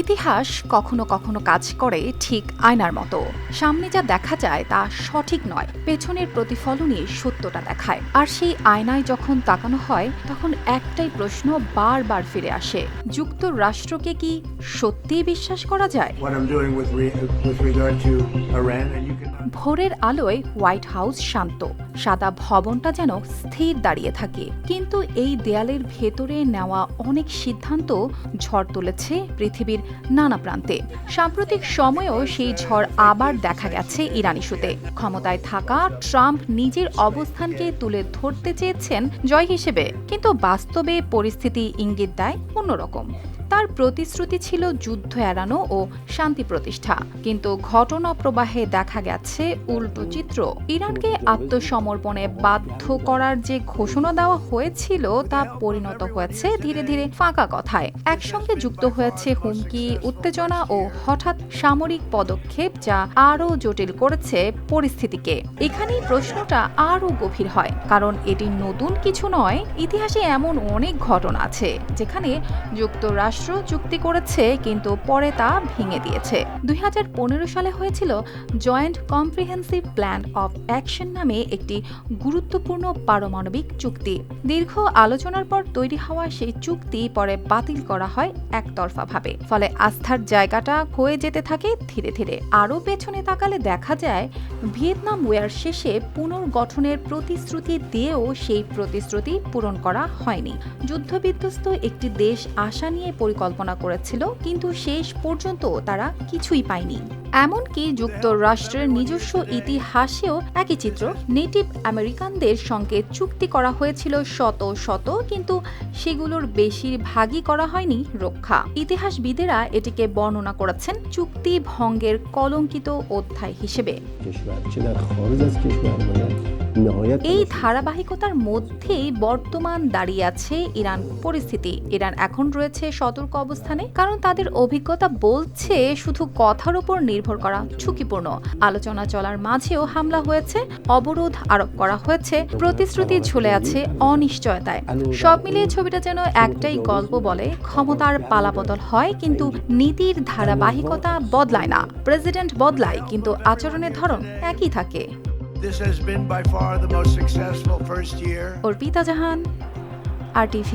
ইতিহাস কখনো কখনো কাজ করে ঠিক আয়নার মতো। সামনে যা দেখা যায় তা সঠিক নয়, পেছনের প্রতিফলনই সত্যটা দেখায়। আর সেই আয়নায় যখন তাকানো হয় তখন একটাই প্রশ্ন বারবার ফিরে আসে, যুক্তরাষ্ট্রকে কি সত্যিই বিশ্বাস করা যায়? ভোরের আলোয় হোয়াইট হাউস শান্ত, সাদা ভবনটা যেন স্থির দাঁড়িয়ে থাকে, কিন্তু এই দেয়ালের ভেতরে নেওয়া অনেক সিদ্ধান্ত ঝড় তুলেছে পৃথিবীর নানা প্রান্তে। সাম্প্রতিক সময়েও সেই ঝড় আবার দেখা গেছে ইরান ইস্যুতে। ক্ষমতায় থাকা ট্রাম্প নিজের অবস্থানকে তুলে ধরতে চেয়েছেন জয় হিসেবে, কিন্তু বাস্তবে পরিস্থিতি ইঙ্গিত দেয় অন্যরকম। তার প্রতিশ্রুতি ছিল যুদ্ধ এড়ানো ও শান্তি প্রতিষ্ঠা, কিন্তু ঘটনা প্রবাহে দেখা গেছে উল্টো চিত্র। ইরানকে আত্মসমর্পণে বাধ্য করার যে ঘোষণা দেওয়া হয়েছিল তা পরিণত হয়েছে ধীরে ধীরে ফাঁকা কথায়। একসঙ্গে যুক্ত হয়েছে হুমকি, উত্তেজনা ও হঠাৎ সামরিক পদক্ষেপ, যা আরও জটিল করেছে পরিস্থিতিকে। এখানেই প্রশ্নটা আরও গভীর হয়, কারণ এটি নতুন কিছু নয়। ইতিহাসে এমন অনেক ঘটনা আছে যেখানে যুক্তরাষ্ট্র চুক্তি করেছে কিন্তু পরে তা ভেঙে দিয়েছে। 2015 সালে হয়েছিল joint comprehensive plan of action নামে একটি গুরুত্বপূর্ণ পারমাণবিক চুক্তি। দীর্ঘ আলোচনার পর তৈরি হওয়া সেই চুক্তি পরে বাতিল করা হয় একতরফাভাবে, ফলে আস্থার জায়গাটা হয়ে যেতে থাকে ধীরে ধীরে। আরও পেছনে তাকালে দেখা যায় ভিয়েতনাম ওয়ার শেষে পুনর্গঠনের প্রতিশ্রুতি দিয়েও সেই প্রতিশ্রুতি পূরণ করা হয়নি। যুদ্ধবিধ্বস্ত একটি দেশ আশা নিয়ে পরিকল্পনা করেছিল, কিন্তু শেষ পর্যন্ত তারা কিছুই পায়নি। এমনকি যুক্তরাষ্ট্রের নিজস্ব ইতিহাসেও একই চিত্র। নেটিভ আমেরিকানদের সঙ্গে চুক্তি করা হয়েছিল শত শত, কিন্তু সেগুলোর বেশিরভাগই করা হয়নি রক্ষা। ইতিহাসবিদেরা এটিকে বর্ণনা করেছেন চুক্তি ভঙ্গের কলঙ্কিত অধ্যায় হিসেবে। এই ধারাবাহিকতার মধ্যেই বর্তমান দাঁড়িয়ে আছে ইরান পরিস্থিতি। ইরান এখন রয়েছে সতর্ক অবস্থানে, কারণ তাদের অভিজ্ঞতা বলছে শুধু কথার উপর নির্ভর করা ঝুঁকিপূর্ণ। আলোচনা চলার মাঝেও হামলা হয়েছে, অবরোধ আরোপ করা হয়েছে, প্রতিশ্রুতি ঝুলে আছে অনিশ্চয়তায়। সব মিলিয়ে ছবিটা যেন একটাই গল্প বলে, ক্ষমতার পালাবদল হয় কিন্তু নীতির ধারাবাহিকতা বদলায় না। প্রেসিডেন্ট বদলায় কিন্তু আচরণের ধরন একই থাকে। This has been by far the most successful first year. Arpita Jahan, RTV।